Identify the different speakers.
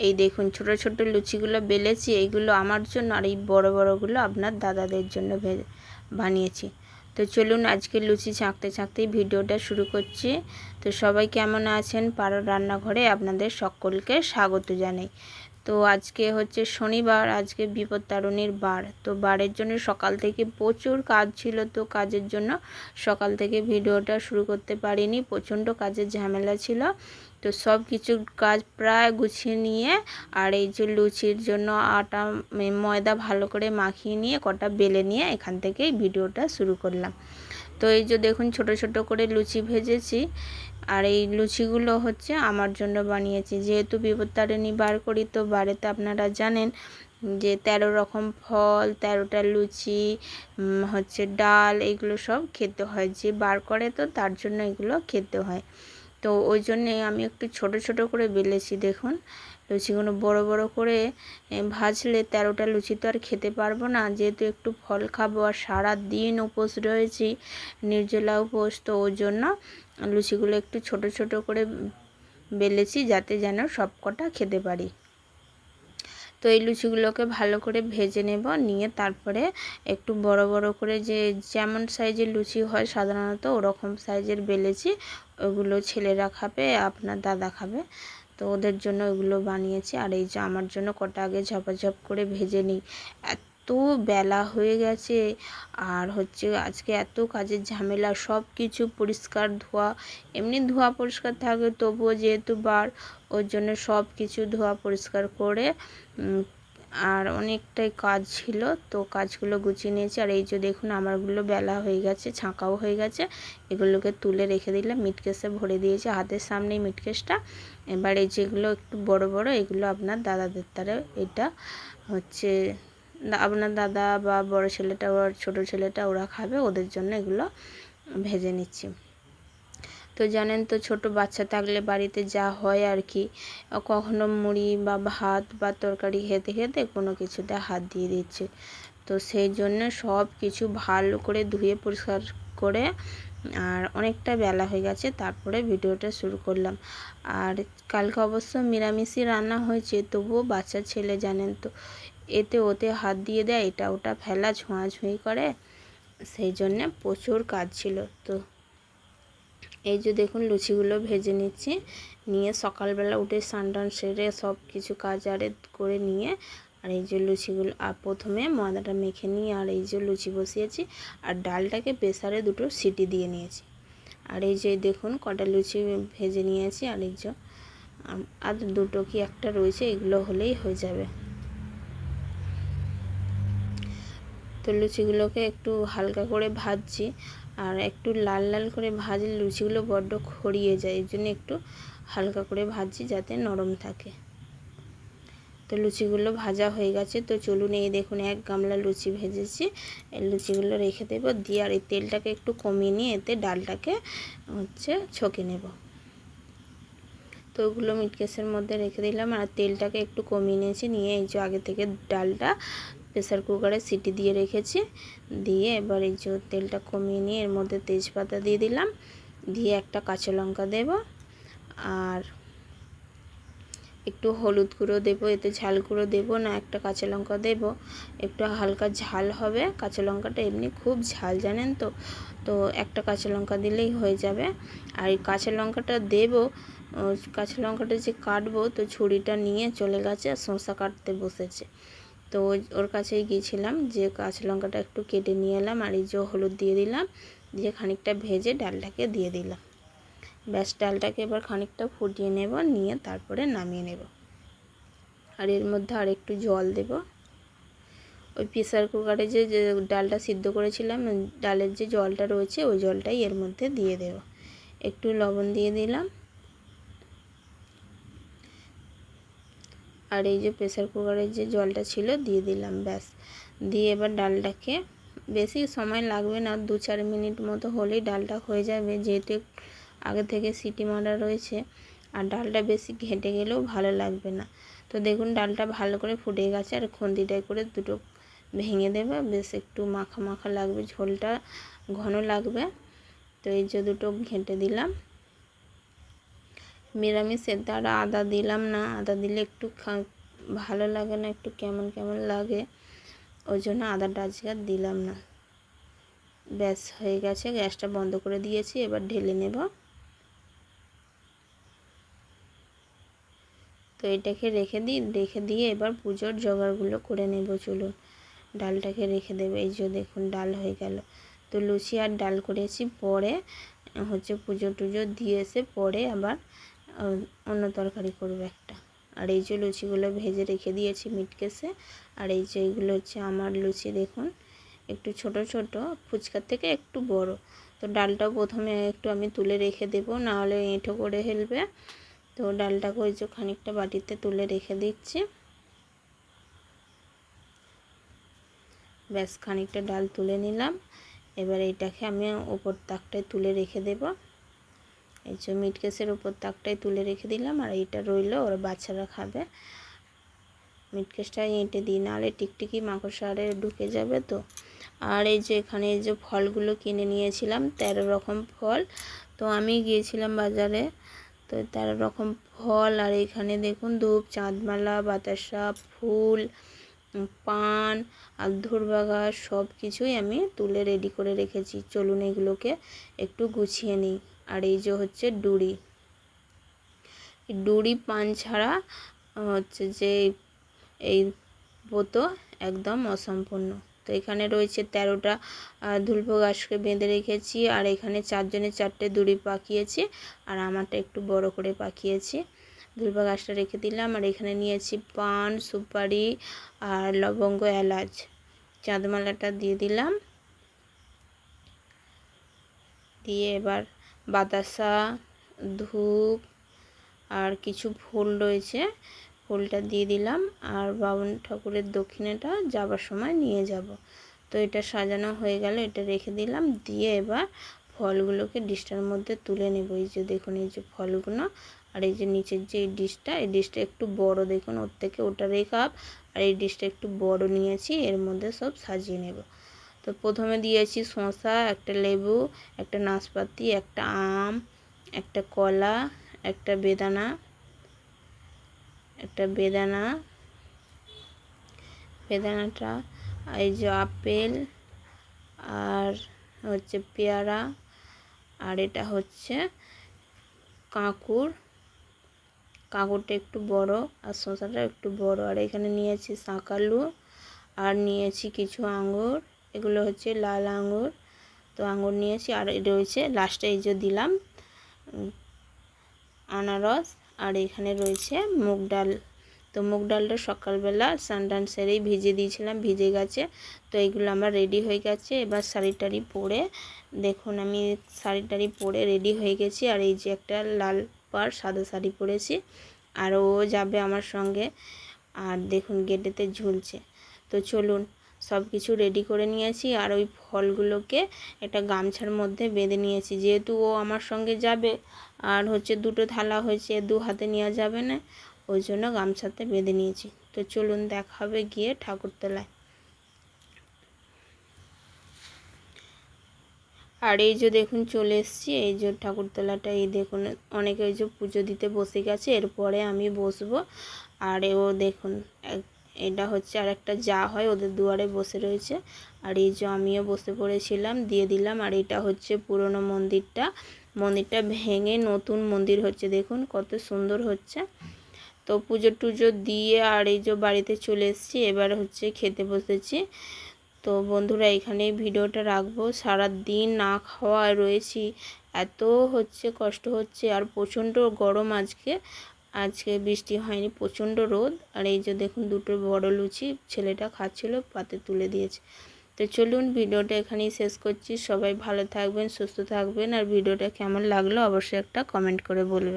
Speaker 1: এই দেখুন ছোট ছোট লুচিগুলো বেলেছি, এইগুলো আমার জন্য, আর এই বড় বড়গুলো আপনার দাদাদের জন্য বানিয়েছি। তো চলুন আজকে লুচি ছাঁকতে ছাঁকতেই ভিডিওটা শুরু করছি। তো সবাই কেমন আছেন? পাড়ার রান্নাঘরে আপনাদের সকলকে স্বাগত জানাই। তো আজকে হচ্ছে শনিবার, আজকে বিপত্তারিণীর বার। তো বারের জন্য সকাল থেকে প্রচুর কাজ ছিল, তো কাজের জন্য সকাল থেকে ভিডিওটা শুরু করতে পারিনি, প্রচণ্ড কাজের ঝামেলা ছিল। তো সব কিছু কাজ প্রায় গুছিয়ে নিয়ে, আর এই যে লুচির জন্য আটা ময়দা ভালো করে মাখিয়ে নিয়ে কটা বেলে নিয়ে এখান থেকেই ভিডিওটা শুরু করলাম। তো এই যে দেখুন ছোট ছোট করে লুচি ভেজেছি, আর এই লুচিগুলো হচ্ছে আমার জন্য বানিয়েছি। যেহেতু বিপত্তারিণী বার করি, তো বারেতে আপনারা জানেন যে 13 রকম ফল, 13টা লুচি, হচ্ছে ডাল, এগুলো সব খেতে হয়। যে বার করে তো তার জন্য এগুলো খেতে হয়। তো ওই জন্যে আমি একটু ছোট ছোট করে বেলেছি। দেখুন লুচিগুলো বড় বড় করে ভাজলে 13টা লুচি তো আর খেতে পারবো না, যেহেতু একটু ফল খাবো আর সারা দিন উপোস রয়েছি, নির্জলা উপোস। তো ওই জন্য লুচিগুলো একটু ছোট ছোট করে বেলেছি, যাতে যেন সব কটা খেতে পারি। তো এই লুচিগুলোকে ভালো করে ভেজে নেব, নিয়ে তারপরে একটু বড় বড় করে যে যেমন সাইজের লুচি হয় সাধারণত ওরকম সাইজের বেলেছি। ওগুলো ছেলেরা খাবে, আপনার দাদা খাবে, তো ওদের জন্য ওগুলো বানিয়েছি। আর এই যে আমার জন্য কটা আগে ঝপাঝপ করে ভেজে নিই। এত বেলা হয়ে গেছে, আর হচ্ছে আজকে এত কাজের ঝামেলা, সব কিছু পরিষ্কার ধোয়া, এমনি ধোয়া পরিষ্কার থাকে, তবুও যেহেতু বার ওর জন্য সব কিছু ধোয়া পরিষ্কার করে, আর অনেকটাই কাজ ছিল, তো কাজগুলো গুছিয়ে নিয়েছি। আর এই যে দেখুন আমারগুলো বেলা হয়ে গেছে, ছাঁকাও হয়ে গেছে, এগুলোকে তুলে রেখে দিলাম, মিটকেসে ভরে দিয়েছি, হাতের সামনেই মিটকেসটা। এবার এই যেগুলো একটু বড় বড়, এগুলো আপনার দাদাদের তারে, এটা হচ্ছে আপনার দাদা বা বড় ছেলেটা ওর ছোটো ছেলেটা ওরা খাবে, ওদের জন্য এগুলো ভেজে নিচ্ছি। তো জানেন তো ছোট বাচ্চা থাকলে বাড়িতে যা হয় আর কি, কখনো মুড়ি বা ভাত বা তরকারি খেতে খেতে কোনো কিছুতে হাত দিয়ে দিচ্ছে। তো সেই জন্য সব কিছু ভালো করে ধুয়ে পরিষ্কার করে, আর অনেকটা বেলা হয়ে গেছে, তারপরে ভিডিওটা শুরু করলাম। আর কালকে অবশ্য নিরামিষই রান্না হয়েছে, তবুও বাচ্চা ছেলে জানেন তো, এতে ওতে হাত দিয়ে দেয়, এটা ওটা ফেলা ছোঁয়াছুঁয়ি করে, সেই জন্যে প্রচুর কাজ ছিল। তো এই যে দেখুন লুচিগুলো ভেজে নিচ্ছি, নিয়ে সকালবেলা উঠে স্নান টান সেরে সব কিছু কাজ আরে করে নিয়ে, আর এই যে লুচিগুলো প্রথমে ময়দাটা মেখে নিয়ে, আর এই যে লুচি বসিয়েছি, আর ডালটাকে প্রেসারে 2টো সিটি দিয়ে নিয়েছি। আর এই যে দেখুন কটা লুচি ভেজে নিয়েছি, আর এই যে আর 2টো কি একটা রয়েছে, এগুলো হলেই হয়ে যাবে। তো লুচিগুলোকে একটু হালকা করে ভাজছি, আর একটু লাল লাল করে ভাজলে লুচিগুলো বড্ড খড়িয়ে যায়, এই জন্য একটু হালকা করে ভাজছি যাতে নরম থাকে। তো লুচিগুলো ভাজা হয়ে গেছে, তো চলুন এই দেখুন 1 গামলা লুচি ভেজেছি, এই লুচিগুলো রেখে দেবো, দিয়ে আর এই তেলটাকে একটু কমিয়ে নিয়ে এতে ডালটাকে হচ্ছে ছকে নেব। তো ওগুলো মিটকেসের মধ্যে রেখে দিলাম, আর তেলটাকে একটু কমিয়ে নিয়েছি, নিয়ে এই যে আগে থেকে ডালটা প্রেসার কুকারে সিটি দিয়ে রেখেছি, দিয়ে এবার এই যে তেলটা কমিয়ে নিয়ে এর মধ্যে তেজপাতা দিয়ে দিলাম, দিয়ে একটা কাঁচা লঙ্কা দেব, আর একটু হলুদ গুঁড়ো দেবো, এতে ঝাল গুঁড়ো দেবো না, একটা কাঁচা লঙ্কা দেব, একটু হালকা ঝাল হবে, কাঁচা লঙ্কাটা এমনি খুব ঝাল জানেন তো, তো একটা কাঁচা লঙ্কা দিলেই হয়ে যাবে। আর এই কাঁচা লঙ্কাটা দেবো, কাঁচা লঙ্কাটা যে কাটবো, তো ছুরিটা নিয়ে চলে গেছে আর শসা কাটতে বসেছে, তো ওর কাছেই গিয়েছিলাম, যে কাঁচা লঙ্কাটা একটু কেটে নিয়ে এলাম, আর এই যে হলুদ দিয়ে দিলাম, দিয়ে খানিকটা ভেজে ডালটাকে দিয়ে দিলাম। ব্যাস ডালটাকে এবার খানিকটা ফুটিয়ে নেব, নিয়ে তারপরে নামিয়ে নেব। আর এর মধ্যে আর একটু জল দেব, ওই প্রেসার কুকারে যে ডালটা সিদ্ধ করেছিলাম, ডালের যে জলটা রয়েছে ওই জলটাই এর মধ্যে দিয়ে দেব, একটু লবণ দিয়ে দিলাম, আর এই যে প্রেসার কুকারের যে জলটা ছিল দিয়ে দিলাম। ব্যাস দিয়ে এবার ডালটাকে, বেশি সময় লাগবে না, 2-4 মিনিট মতো হলেই ডালটা হয়ে যাবে, যেহেতু আগে থেকে সিটি মারা রয়েছে, আর ডালটা বেশি ঘেঁটে গেলেও ভালো লাগবে না। তো দেখুন ডালটা ভালো করে ফুটে গেছে, আর খুন্তিটায় করে 2টো ভেঙে দেবে, বেশ একটু মাখা মাখা লাগবে, ঝোলটা ঘন লাগবে। তো এই যে 2টো ঘেঁটে দিলাম, নিরামিষের দ্বারা আদা দিলাম না, আদা দিলে একটু ভালো লাগে না, একটু কেমন কেমন লাগে, ওই জন্য আদাটা আজকে আর দিলাম না। ব্যাস হয়ে গেছে, গ্যাসটা বন্ধ করে দিয়েছি। এবার ঢেলে নেব। তো এটাকে রেখে দিয়ে এবার পুজোর জোগাড়গুলো করে নেব। চলুন, ডালটাকে রেখে দেবো। এই যে দেখুন ডাল হয়ে গেল। তো লুচি আর ডাল করেছি, পরে হচ্ছে পুজো টুজো দিয়ে এসে পরে আবার অন্য তরকারি করবো একটা। আর এই যে লুচিগুলো ভেজে রেখে দিয়েছি মিটকেসে। আর এই যে এইগুলো হচ্ছে আমার লুচি, দেখুন একটু ছোট ছোট, ফুচকার থেকে একটু বড়। তো ডালটাও প্রথমে একটু আমি তুলে রেখে দেবো, নাহলে এঁঠো করে ফেলবে। তো ডালটাকে ওই যে খানিকটা বাটিতে তুলে রেখে দিচ্ছি। ব্যাস খানিকটা ডাল তুলে নিলাম। এবার এইটাকে আমি ওপর তাকটায় তুলে রেখে দেব। এই যে মিটকেসের ওপর তাকটায় তুলে রেখে দিলাম। আর এইটা রইলো, ওরা বাচ্চারা খাবে। মিটকেসটা এঁটে দিই, নাহলে টিকটিকি মাকড়সারে ঢুকে যাবে। তো আর এই যে এখানে এই যে ফলগুলো কিনে নিয়েছিলাম, 13 রকম ফল। তো আমি গিয়েছিলাম বাজারে, তো 13 রকম ফল। আর এখানে দেখুন ধূপ, চাঁদমালা, বাতাসা, ফুল, পান আর ধূপবাগা সব কিছুই আমি তুলে রেডি করে রেখেছি। চলুন এগুলোকে একটু গুছিয়ে নিই। আর এই যে হচ্ছে ডুরি পান ছাড়া হচ্ছে যে এই ব্রত একদম অসম্পূর্ণ। তো এখানে রয়েছে 13টা ধুলভো গাছকে বেঁধে রেখেছি। আর এখানে 4 জনের 4টে দড়ি পাকিয়েছি, আর আমারটা একটু বড় করে পাকিয়েছি। ধুলভো গাছটা রেখে দিলাম। আর এখানে নিয়েছি পান, সুপারি আর লবঙ্গ, এলাচ। চাঁদমালাটা দিয়ে দিলাম। দিয়ে এবার বাতাসা, ধূপ আর কিছু ফুল রয়েছে, ফুলটা দিয়ে দিলাম। আর বামুন ঠাকুরের দক্ষিণাটা যাবার সময় নিয়ে যাব। তো এটা সাজানো হয়ে গেল, এটা রেখে দিলাম। দিয়ে এবার ফলগুলোকে ডিশটার মধ্যে তুলে নেব। এই যে দেখুন এই যে ফলগুলো। আর এই যে নিচের যে এই ডিশটা একটু বড়, দেখুন ওর থেকে ওটারই কাপ। আর এই ডিশটা একটু বড় নিয়েছি, এর মধ্যে সব সাজিয়ে নেব। তো প্রথমে দিয়েছি শসা, একটা লেবু, একটা নাশপাতি, একটা আম, একটা কলা, একটা বেদানাটা, এই যে আপেল, আর হচ্ছে পেয়ারা, আর এটা হচ্ছে কাঁকুরটা একটু বড়, আর শসাটা একটু বড়। আর এখানে নিয়েছি শাঁকালু, আর নিয়েছি কিছু আঙ্গুর, এগুলো হচ্ছে লাল আঙ্গুর। তো আঙ্গুর নিয়েছি। আর রয়েছে লাস্টে এই যে দিলাম আনারস। আর এখানে রয়েছে মুগ ডাল। তো মুগ ডালটা সকালবেলা স্নান সেরেই ভিজিয়ে দিয়েছিলাম, ভিজে গেছে। তো এইগুলো আমার রেডি হয়ে গেছে। এবার শাড়ি পরে দেখুন আমি শাড়ি পরে রেডি হয়ে গেছি। আর এই যে একটা লাল পাড় সাদা শাড়ি পরেছি, আর ও যাবে আমার সঙ্গে। আর দেখুন গেটেতে ঝুলছে। তো চলুন সব কিছু রেডি করে নিয়েছি। আর ওই ফলগুলোকে একটা গামছার মধ্যে বেঁধে নিয়েছি, যেহেতু ও আমার সঙ্গে যাবে। আর হচ্ছে 2টো থালা হয়েছে, 2 হাতে নেওয়া যাবে না, ওই জন্য গামছাতে বেঁধে নিয়েছি। তো চলুন দেখা হবে গিয়ে ঠাকুরতলায়। আর এই যে দেখুন চলে এসেছি, এই যে ঠাকুরতলাটা। এই দেখুন অনেকে ওই যে পুজো দিতে বসে গেছে, এরপরে আমি বসবো। আর ও দেখুন এটা হচ্ছে আর একটা যা হয়, ওদের দুয়ারে বসে রয়েছে। আর এই যে আমিও বসে পড়েছিলাম, দিয়ে দিলাম। আর এটা হচ্ছে পুরনো মন্দিরটা ভেঙে নতুন মন্দির হচ্ছে, দেখুন কত সুন্দর হচ্ছে। তো পুজো টুজো দিয়ে আর এই যে বাড়িতে চলে এসেছি। এবার হচ্ছে খেতে বসেছি। তো বন্ধুরা এখানেই ভিডিওটা রাখবো। সারা দিন না খাওয়া রয়েছি, এত হচ্ছে কষ্ট হচ্ছে। আর প্রচণ্ড গরম আজকে বৃষ্টি হয়নি, প্রচণ্ড রোদ। আর এই যে দেখুন 2টো বড় লুচি ছেলেটা খাচ্ছিল, পাতে তুলে দিয়েছে। তো চলুন ভিডিওটা এখানেই শেষ করছি। সবাই ভালো থাকবেন, সুস্থ থাকবেন। আর ভিডিওটা কেমন লাগলো অবশ্যই একটা কমেন্ট করে বলবেন।